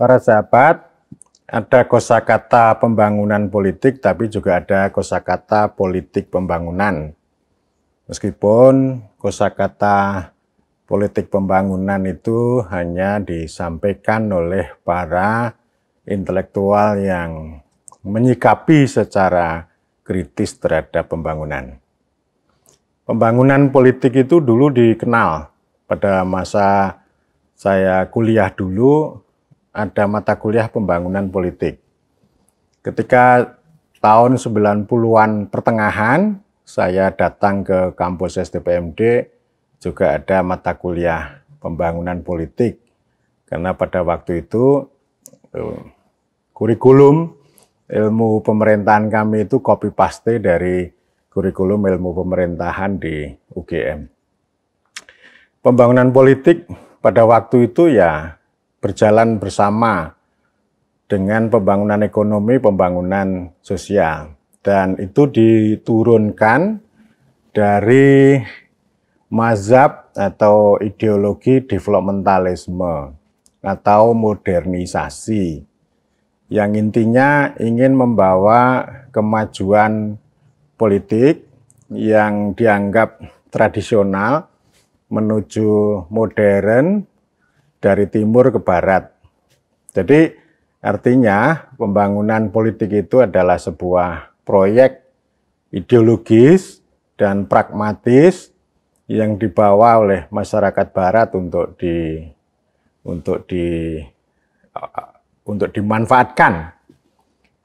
Para sahabat, ada kosakata pembangunan politik, tapi juga ada kosakata politik pembangunan. Meskipun kosakata politik pembangunan itu hanya disampaikan oleh para intelektual yang menyikapi secara kritis terhadap pembangunan. Pembangunan politik itu dulu dikenal pada masa saya kuliah dulu, ada mata kuliah pembangunan politik. Ketika tahun 90-an pertengahan, saya datang ke kampus STPMD, juga ada mata kuliah pembangunan politik. Karena pada waktu itu, kurikulum ilmu pemerintahan kami itu copy paste dari kurikulum ilmu pemerintahan di UGM. Pembangunan politik pada waktu itu ya berjalan bersama dengan pembangunan ekonomi, pembangunan sosial. Dan itu diturunkan dari mazhab atau ideologi developmentalisme atau modernisasi. Yang intinya ingin membawa kemajuan politik yang dianggap tradisional menuju modern dari timur ke barat. Jadi artinya pembangunan politik itu adalah sebuah proyek ideologis dan pragmatis yang dibawa oleh masyarakat barat untuk dimanfaatkan,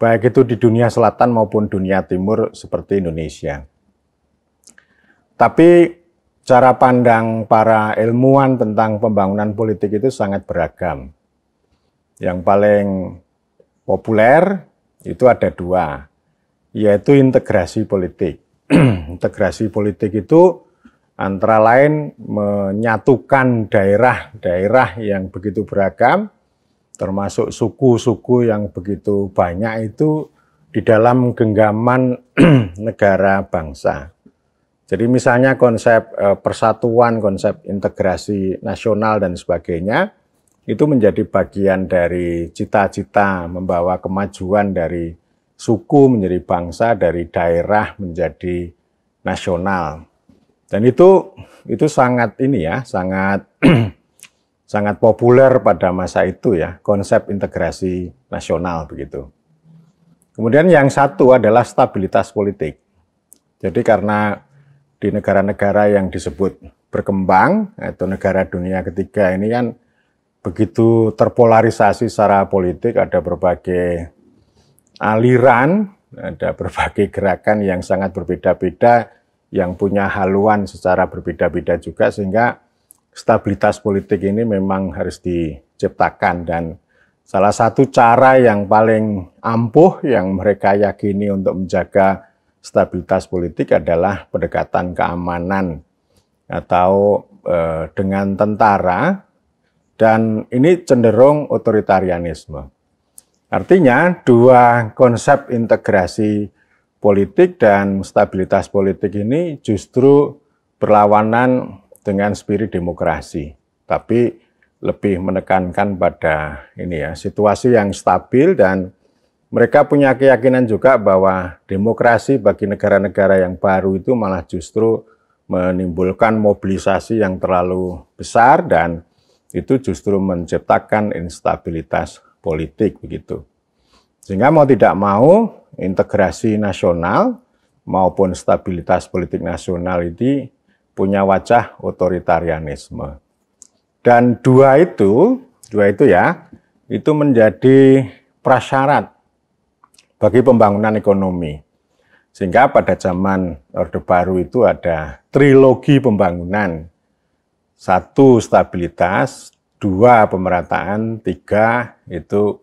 baik itu di dunia selatan maupun dunia timur seperti Indonesia. Tapi cara pandang para ilmuwan tentang pembangunan politik itu sangat beragam. Yang paling populer itu ada dua, yaitu integrasi politik. Integrasi politik itu antara lain menyatukan daerah-daerah yang begitu beragam, termasuk suku-suku yang begitu banyak itu di dalam genggaman negara bangsa. Jadi misalnya konsep persatuan, konsep integrasi nasional dan sebagainya, itu menjadi bagian dari cita-cita membawa kemajuan dari suku menjadi bangsa, dari daerah menjadi nasional. Dan itu sangat sangat populer pada masa itu ya, konsep integrasi nasional begitu. Kemudian yang satu adalah stabilitas politik. Jadi karena di negara-negara yang disebut berkembang atau negara dunia ketiga ini kan begitu terpolarisasi secara politik, ada berbagai aliran, ada berbagai gerakan yang sangat berbeda-beda, yang punya haluan secara berbeda-beda juga, sehingga stabilitas politik ini memang harus diciptakan. Dan salah satu cara yang paling ampuh yang mereka yakini untuk menjaga stabilitas politik adalah pendekatan keamanan atau dengan tentara, dan ini cenderung otoritarianisme. Artinya dua konsep integrasi politik dan stabilitas politik ini justru berlawanan dengan spirit demokrasi, tapi lebih menekankan pada situasi yang stabil, dan mereka punya keyakinan juga bahwa demokrasi bagi negara-negara yang baru itu malah justru menimbulkan mobilisasi yang terlalu besar, dan itu justru menciptakan instabilitas politik begitu. Sehingga mau tidak mau integrasi nasional maupun stabilitas politik nasional ini punya wajah otoritarianisme. Dan dua itu ya, itu menjadi prasyarat bagi pembangunan ekonomi. Sehingga pada zaman Orde Baru itu ada trilogi pembangunan. Satu stabilitas, dua pemerataan, tiga itu,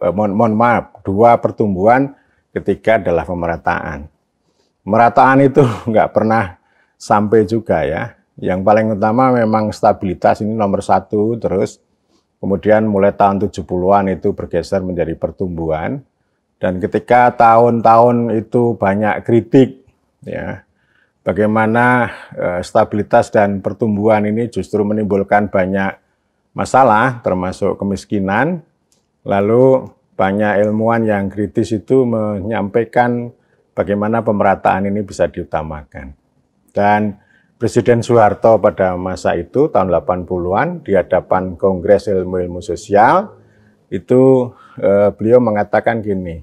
dua pertumbuhan, ketiga adalah pemerataan. Pemerataan itu nggak pernah sampai juga ya. Yang paling utama memang stabilitas ini nomor satu, terus kemudian mulai tahun 70-an itu bergeser menjadi pertumbuhan. Dan ketika tahun-tahun itu banyak kritik, ya, bagaimana stabilitas dan pertumbuhan ini justru menimbulkan banyak masalah, termasuk kemiskinan, Lalu banyak ilmuwan yang kritis itu menyampaikan bagaimana pemerataan ini bisa diutamakan. Dan Presiden Soeharto pada masa itu, tahun 80-an, di hadapan Kongres Ilmu-Ilmu Sosial, itu beliau mengatakan gini,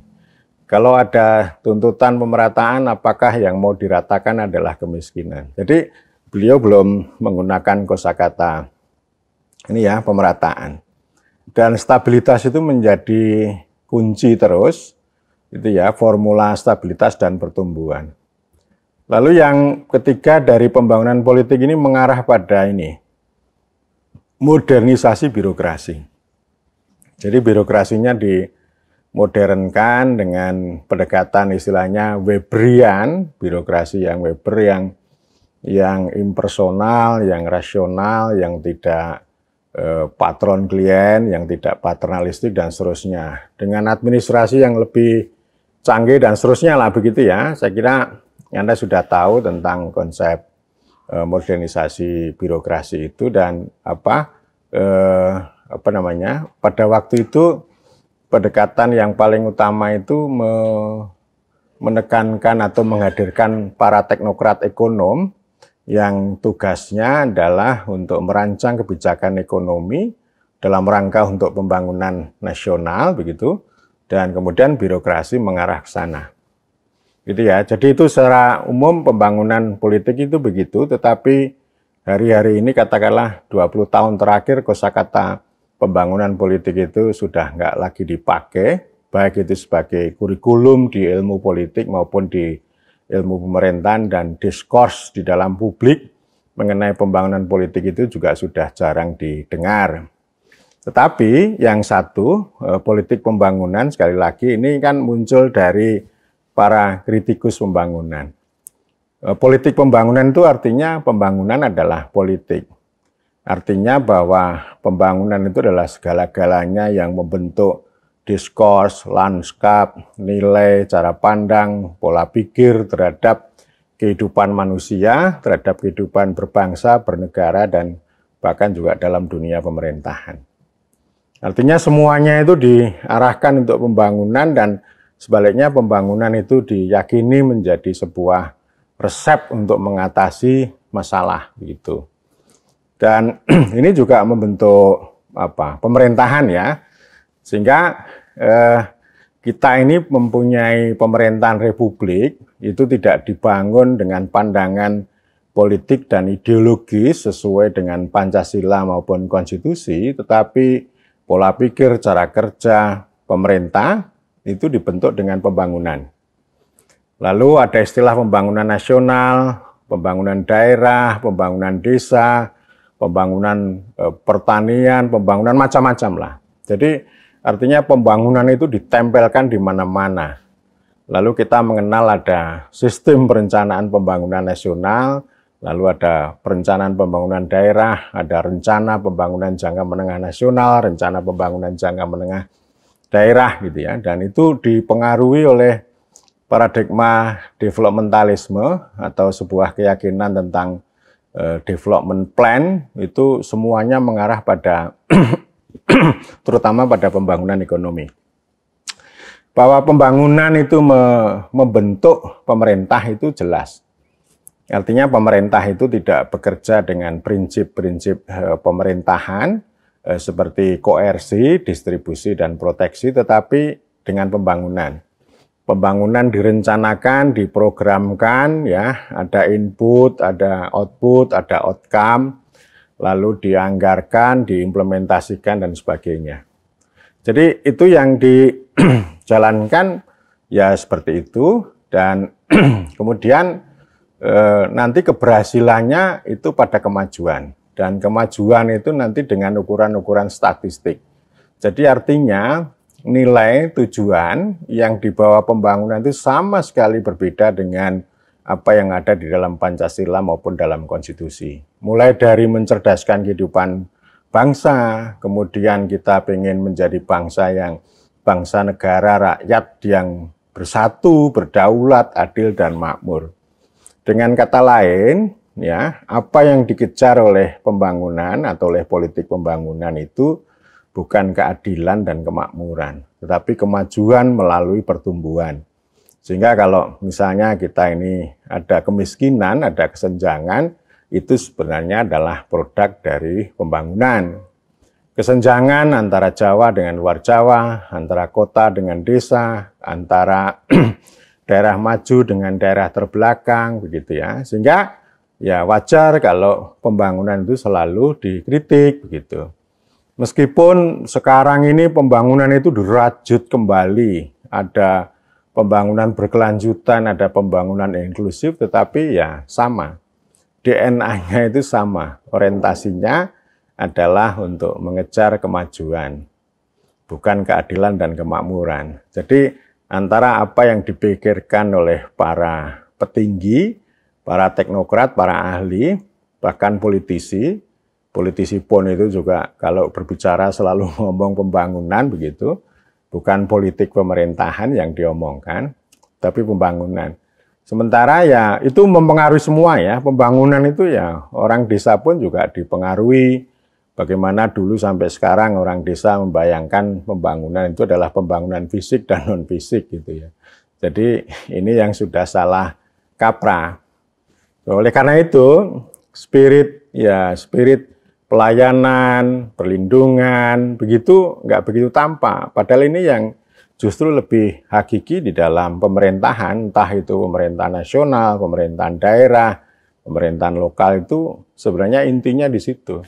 kalau ada tuntutan pemerataan, apakah yang mau diratakan adalah kemiskinan? Jadi beliau belum menggunakan kosakata ini ya, pemerataan. Dan stabilitas itu menjadi kunci terus, itu ya, formula stabilitas dan pertumbuhan. Lalu yang ketiga dari pembangunan politik ini mengarah pada ini, modernisasi birokrasi. Jadi birokrasinya dimodernkan dengan pendekatan istilahnya Weberian, birokrasi yang Weber yang impersonal, yang rasional, yang tidak patron klien, yang tidak paternalistik dan seterusnya. Dengan administrasi yang lebih canggih dan seterusnya lah begitu ya. Saya kira Anda sudah tahu tentang konsep modernisasi birokrasi itu dan pada waktu itu pendekatan yang paling utama itu menekankan atau menghadirkan para teknokrat ekonom yang tugasnya adalah untuk merancang kebijakan ekonomi dalam rangka untuk pembangunan nasional begitu, dan kemudian birokrasi mengarah ke sana. Gitu ya. Jadi itu secara umum pembangunan politik itu begitu, tetapi hari-hari ini katakanlah 20 tahun terakhir kosakata pembangunan politik itu sudah nggak lagi dipakai, baik itu sebagai kurikulum di ilmu politik maupun di ilmu pemerintahan, dan diskurs di dalam publik mengenai pembangunan politik itu juga sudah jarang didengar. Tetapi yang satu, politik pembangunan sekali lagi ini kan muncul dari para kritikus pembangunan. Politik pembangunan itu artinya pembangunan adalah politik. Artinya bahwa pembangunan itu adalah segala-galanya yang membentuk diskurs, lanskap, nilai, cara pandang, pola pikir terhadap kehidupan manusia, terhadap kehidupan berbangsa, bernegara, dan bahkan juga dalam dunia pemerintahan. Artinya semuanya itu diarahkan untuk pembangunan, dan sebaliknya pembangunan itu diyakini menjadi sebuah resep untuk mengatasi masalah gitu. Dan ini juga membentuk pemerintahan ya, sehingga kita ini mempunyai pemerintahan republik itu tidak dibangun dengan pandangan politik dan ideologis sesuai dengan Pancasila maupun konstitusi, tetapi pola pikir, cara kerja pemerintah itu dibentuk dengan pembangunan. Lalu ada istilah pembangunan nasional, pembangunan daerah, pembangunan desa, pembangunan pertanian, pembangunan macam-macam lah. Jadi artinya pembangunan itu ditempelkan di mana-mana. Lalu kita mengenal ada sistem perencanaan pembangunan nasional, lalu ada perencanaan pembangunan daerah, ada rencana pembangunan jangka menengah nasional, rencana pembangunan jangka menengah daerah gitu ya, dan itu dipengaruhi oleh paradigma developmentalisme atau sebuah keyakinan tentang development plan, itu semuanya mengarah pada terutama pada pembangunan ekonomi. Bahwa pembangunan itu membentuk pemerintah itu jelas. Artinya pemerintah itu tidak bekerja dengan prinsip-prinsip pemerintahan seperti koersi, distribusi, dan proteksi, tetapi dengan pembangunan. Pembangunan direncanakan, diprogramkan, ya, ada input, ada output, ada outcome, lalu dianggarkan, diimplementasikan, dan sebagainya. Jadi itu yang dijalankan ya seperti itu, dan kemudian nanti keberhasilannya itu pada kemajuan. Dan kemajuan itu nanti dengan ukuran-ukuran statistik. Jadi artinya nilai tujuan yang dibawa pembangunan itu sama sekali berbeda dengan apa yang ada di dalam Pancasila maupun dalam konstitusi. Mulai dari mencerdaskan kehidupan bangsa, kemudian kita ingin menjadi bangsa negara rakyat yang bersatu, berdaulat, adil, dan makmur. Dengan kata lain, ya, apa yang dikejar oleh pembangunan atau oleh politik pembangunan itu bukan keadilan dan kemakmuran, tetapi kemajuan melalui pertumbuhan. Sehingga kalau misalnya kita ini ada kemiskinan, ada kesenjangan, itu sebenarnya adalah produk dari pembangunan. Kesenjangan antara Jawa dengan luar Jawa, antara kota dengan desa, antara daerah maju dengan daerah terbelakang, begitu ya. Sehingga ya wajar kalau pembangunan itu selalu dikritik, begitu. Meskipun sekarang ini pembangunan itu dirajut kembali, ada pembangunan berkelanjutan, ada pembangunan inklusif, tetapi ya sama. DNA-nya itu sama, orientasinya adalah untuk mengejar kemajuan, bukan keadilan dan kemakmuran. Jadi antara apa yang dipikirkan oleh para petinggi, para teknokrat, para ahli, bahkan politisi pun itu juga kalau berbicara selalu ngomong pembangunan begitu, bukan politik pemerintahan yang diomongkan, tapi pembangunan. Sementara ya itu mempengaruhi semua ya, pembangunan itu ya orang desa pun juga dipengaruhi. Bagaimana dulu sampai sekarang orang desa membayangkan pembangunan itu adalah pembangunan fisik dan non-fisik gitu ya. Jadi ini yang sudah salah kaprah. Oleh karena itu spirit pelayanan, perlindungan, begitu nggak begitu tampak. Padahal ini yang justru lebih hakiki di dalam pemerintahan, entah itu pemerintahan nasional, pemerintahan daerah, pemerintahan lokal itu sebenarnya intinya di situ.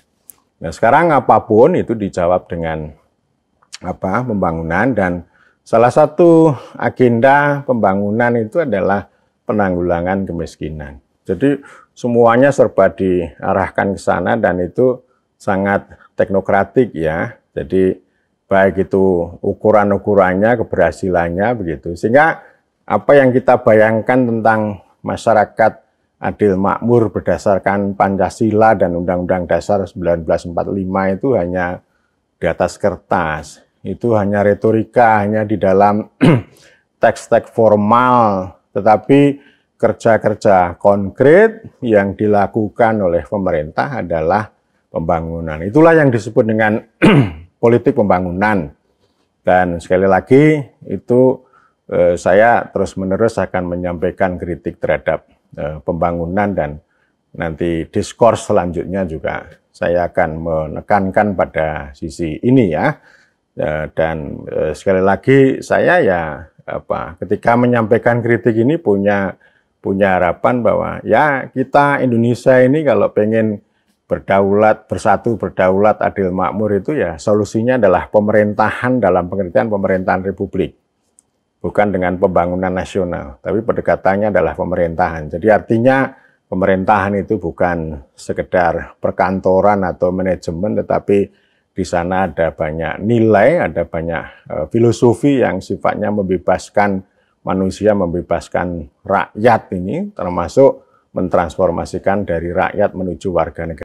Nah sekarang apapun itu dijawab dengan pembangunan, dan salah satu agenda pembangunan itu adalah penanggulangan kemiskinan. Jadi semuanya serba diarahkan ke sana dan itu sangat teknokratik ya. Jadi baik itu ukuran-ukurannya, keberhasilannya begitu. Sehingga apa yang kita bayangkan tentang masyarakat adil makmur berdasarkan Pancasila dan Undang-Undang Dasar 1945 itu hanya di atas kertas. Itu hanya retorika, hanya di dalam teks-teks formal, tetapi kerja-kerja konkret yang dilakukan oleh pemerintah adalah pembangunan. Itulah yang disebut dengan politik pembangunan. Dan sekali lagi itu saya terus-menerus akan menyampaikan kritik terhadap pembangunan, dan nanti diskurs selanjutnya juga saya akan menekankan pada sisi ini ya. Dan sekali lagi saya ya ketika menyampaikan kritik ini punya harapan bahwa ya kita Indonesia ini kalau pengen berdaulat, bersatu, berdaulat, adil makmur itu ya solusinya adalah pemerintahan dalam pengertian pemerintahan republik. Bukan dengan pembangunan nasional, tapi pendekatannya adalah pemerintahan. Jadi artinya pemerintahan itu bukan sekedar perkantoran atau manajemen, tetapi di sana ada banyak nilai, ada banyak filosofi yang sifatnya membebaskan manusia, membebaskan rakyat ini, termasuk mentransformasikan dari rakyat menuju warga negara.